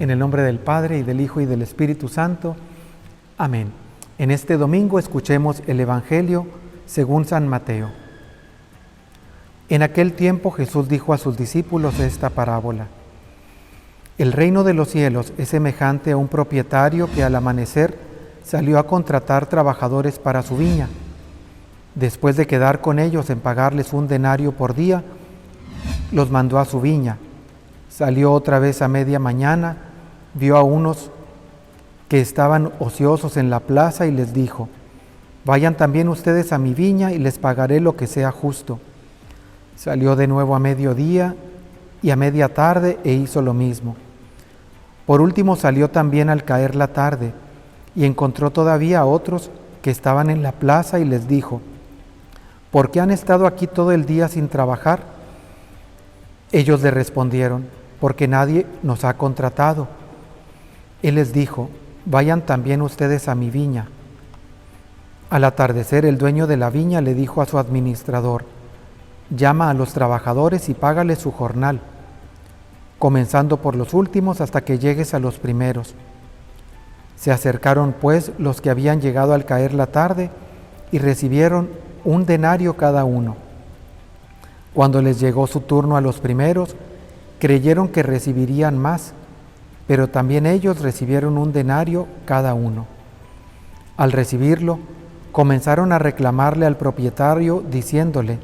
En el nombre del Padre, y del Hijo, y del Espíritu Santo. Amén. En este domingo escuchemos el Evangelio según San Mateo. En aquel tiempo Jesús dijo a sus discípulos esta parábola. El reino de los cielos es semejante a un propietario que al amanecer salió a contratar trabajadores para su viña. Después de quedar con ellos en pagarles un denario por día, los mandó a su viña. Salió otra vez a media mañana, vio a unos que estaban ociosos en la plaza y les dijo: vayan también ustedes a mi viña y les pagaré lo que sea justo. Salió de nuevo a mediodía y a media tarde e hizo lo mismo. Por último salió también al caer la tarde y encontró todavía a otros que estaban en la plaza y les dijo: ¿por qué han estado aquí todo el día sin trabajar? Ellos le respondieron: porque nadie nos ha contratado. Él les dijo: vayan también ustedes a mi viña. Al atardecer, el dueño de la viña le dijo a su administrador: llama a los trabajadores y págales su jornal, comenzando por los últimos hasta que llegues a los primeros. Se acercaron pues los que habían llegado al caer la tarde y recibieron un denario cada uno. Cuando les llegó su turno a los primeros, creyeron que recibirían más, pero también ellos recibieron un denario cada uno. Al recibirlo, comenzaron a reclamarle al propietario diciéndole: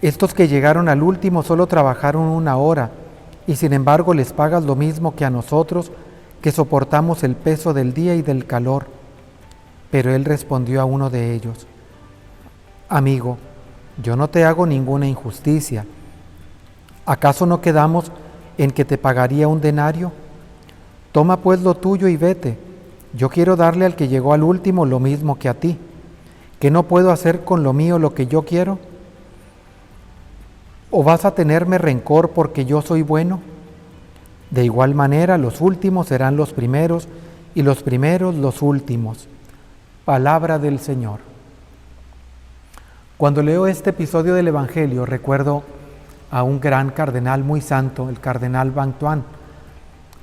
estos que llegaron al último solo trabajaron 1 hora, y sin embargo les pagas lo mismo que a nosotros, que soportamos el peso del día y del calor. Pero él respondió a uno de ellos: amigo, yo no te hago ninguna injusticia. ¿Acaso no quedamos en que te pagaría un denario? Toma pues lo tuyo y vete. Yo quiero darle al que llegó al último lo mismo que a ti. ¿Qué no puedo hacer con lo mío lo que yo quiero? ¿O vas a tenerme rencor porque yo soy bueno? De igual manera, los últimos serán los primeros y los primeros los últimos. Palabra del Señor. Cuando leo este episodio del Evangelio, recuerdo a un gran cardenal muy santo, el cardenal Van Thuan,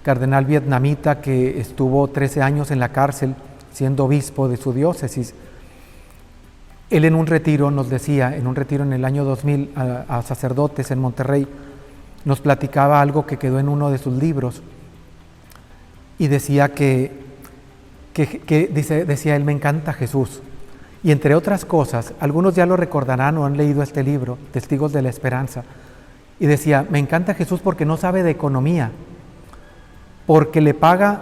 cardenal vietnamita que estuvo 13 años en la cárcel siendo obispo de su diócesis. Él en un retiro nos decía, en un retiro en el año 2000 a sacerdotes en Monterrey, nos platicaba algo que quedó en uno de sus libros y decía decía él: me encanta Jesús. Y entre otras cosas, algunos ya lo recordarán o han leído este libro, Testigos de la Esperanza, y decía: me encanta Jesús porque no sabe de economía, porque le paga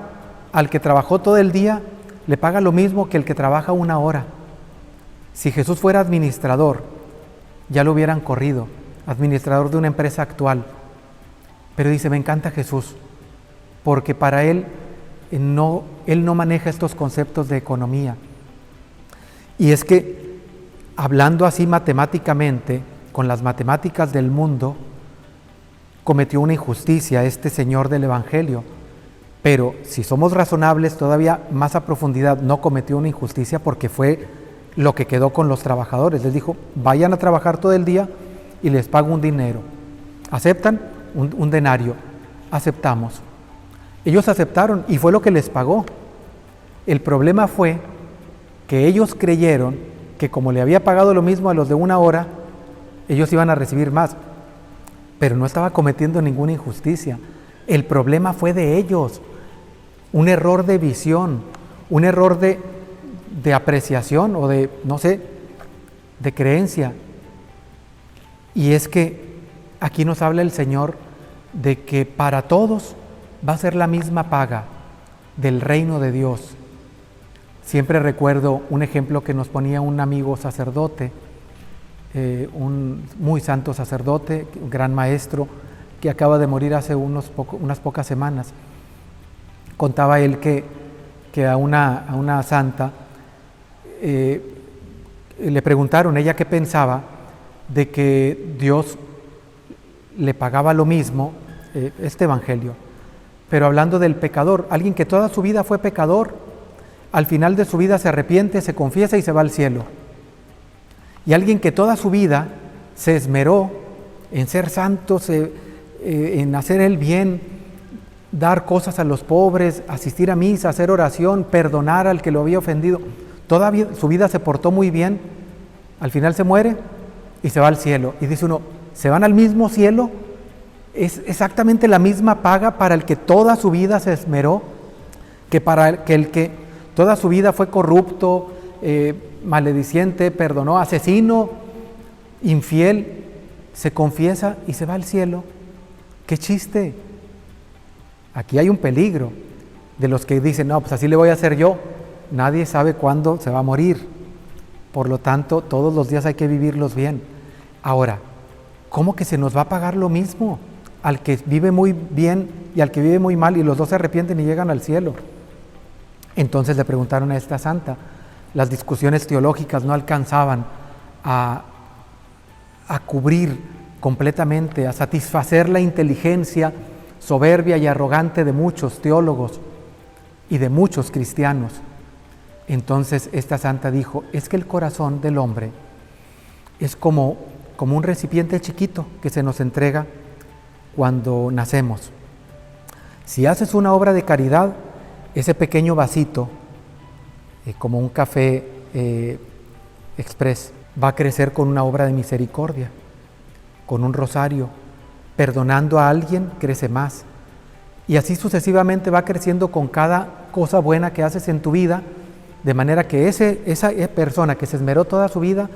al que trabajó todo el día, le paga lo mismo que el que trabaja 1 hora. Si Jesús fuera administrador, ya lo hubieran corrido, administrador de una empresa actual. Pero dice: me encanta Jesús, porque para él no maneja estos conceptos de economía. Y es que, hablando así matemáticamente, con las matemáticas del mundo, cometió una injusticia este señor del Evangelio. Pero si somos razonables, todavía más a profundidad, no cometió una injusticia porque fue lo que quedó con los trabajadores. Les dijo: vayan a trabajar todo el día y les pago un dinero. ¿Aceptan? Un denario. Aceptamos. Ellos aceptaron y fue lo que les pagó. El problema fue que ellos creyeron que como le había pagado lo mismo a los de 1 hora, ellos iban a recibir más. Pero no estaba cometiendo ninguna injusticia. El problema fue de ellos. Un error de visión, un error de apreciación o de creencia. Y es que aquí nos habla el Señor de que para todos va a ser la misma paga del reino de Dios. Siempre recuerdo un ejemplo que nos ponía un amigo sacerdote, un muy santo sacerdote, un gran maestro, que acaba de morir hace unas pocas semanas. Contaba él que a una santa le preguntaron ella qué pensaba de que Dios le pagaba lo mismo, este evangelio, pero hablando del pecador, alguien que toda su vida fue pecador, al final de su vida se arrepiente, se confiesa y se va al cielo. Y alguien que toda su vida se esmeró en ser santo, en hacer el bien, dar cosas a los pobres, asistir a misa, hacer oración, perdonar al que lo había ofendido. Toda su vida se portó muy bien. Al final se muere y se va al cielo. Y dice uno, ¿se van al mismo cielo? ¿Es exactamente la misma paga para el que toda su vida se esmeró? Que para el que toda su vida fue corrupto, malediciente, perdonó, asesino, infiel, se confiesa y se va al cielo. ¡Qué chiste! Aquí hay un peligro de los que dicen, no, pues así le voy a hacer yo. Nadie sabe cuándo se va a morir. Por lo tanto, todos los días hay que vivirlos bien. Ahora, ¿cómo que se nos va a pagar lo mismo al que vive muy bien y al que vive muy mal y los dos se arrepienten y llegan al cielo? Entonces le preguntaron a esta santa. Las discusiones teológicas no alcanzaban a cubrir completamente, a satisfacer la inteligencia soberbia y arrogante de muchos teólogos y de muchos cristianos. Entonces esta santa dijo, es que el corazón del hombre es como un recipiente chiquito que se nos entrega cuando nacemos. Si haces una obra de caridad, ese pequeño vasito, como un café express, va a crecer con una obra de misericordia, con un rosario. Perdonando a alguien, crece más. Y así sucesivamente va creciendo con cada cosa buena que haces en tu vida, de manera que esa persona que se esmeró toda su vida,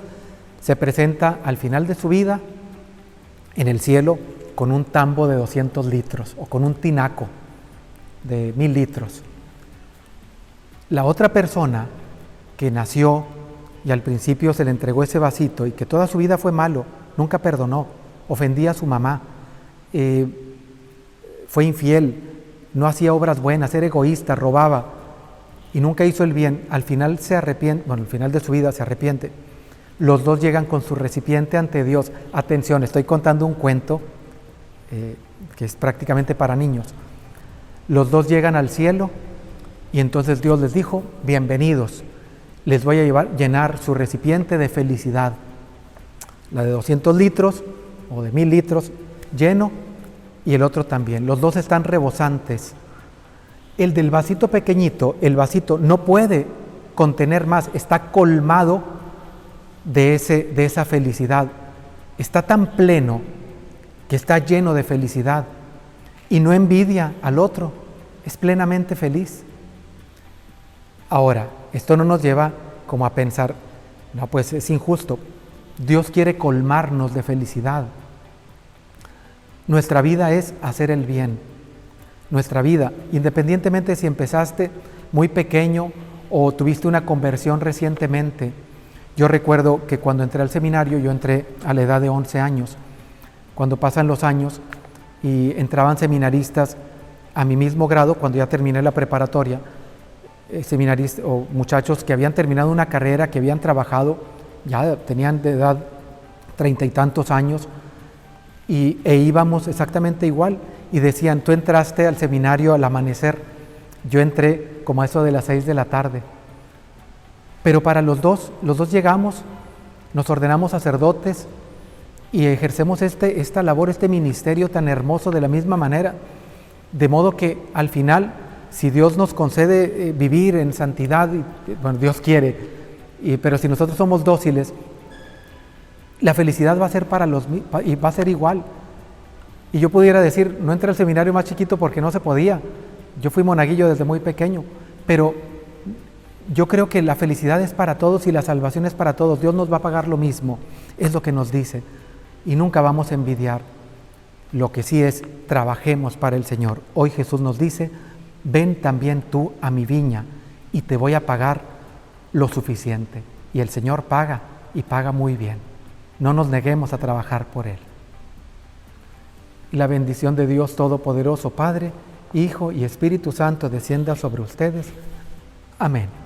se presenta al final de su vida en el cielo con un tambo de 200 litros o con un tinaco de 1000 litros. La otra persona que nació y al principio se le entregó ese vasito y que toda su vida fue malo, nunca perdonó, ofendía a su mamá, fue infiel, no hacía obras buenas, era egoísta, robaba y nunca hizo el bien, al final se arrepiente, al final de su vida se arrepiente. Los dos llegan con su recipiente ante Dios. Atención, estoy contando un cuento que es prácticamente para niños. Los dos llegan al cielo y entonces Dios les dijo, bienvenidos, les voy a llenar su recipiente de felicidad. La de 200 litros o de 1000 litros lleno y el otro también. Los dos están rebosantes. El del vasito pequeñito, el vasito no puede contener más, está colmado de esa felicidad. Está tan pleno que está lleno de felicidad y no envidia al otro, es plenamente feliz. Ahora, esto no nos lleva como a pensar, no, pues es injusto. Dios quiere colmarnos de felicidad. Nuestra vida es hacer el bien. Nuestra vida, independientemente si empezaste muy pequeño o tuviste una conversión recientemente. Yo recuerdo que cuando entré al seminario, yo entré a la edad de 11 años. Cuando pasan los años y entraban seminaristas a mi mismo grado, cuando ya terminé la preparatoria, seminaristas o muchachos que habían terminado una carrera, que habían trabajado, ya tenían de edad 30 y tantos años, e íbamos exactamente igual, y decían, tú entraste al seminario al amanecer, yo entré como a eso de las 6 de la tarde. Pero para los dos llegamos, nos ordenamos sacerdotes y ejercemos esta labor, este ministerio tan hermoso de la misma manera, de modo que al final, si Dios nos concede vivir en santidad, bueno, Dios quiere, pero si nosotros somos dóciles, la felicidad va a ser y va a ser igual. Y yo pudiera decir, no entré al seminario más chiquito porque no se podía. Yo fui monaguillo desde muy pequeño, pero yo creo que la felicidad es para todos y la salvación es para todos. Dios nos va a pagar lo mismo, es lo que nos dice. Y nunca vamos a envidiar. Lo que sí es, trabajemos para el Señor. Hoy Jesús nos dice, ven también tú a mi viña y te voy a pagar lo suficiente. Y el Señor paga y paga muy bien. No nos neguemos a trabajar por Él. Y la bendición de Dios Todopoderoso, Padre, Hijo y Espíritu Santo descienda sobre ustedes. Amén.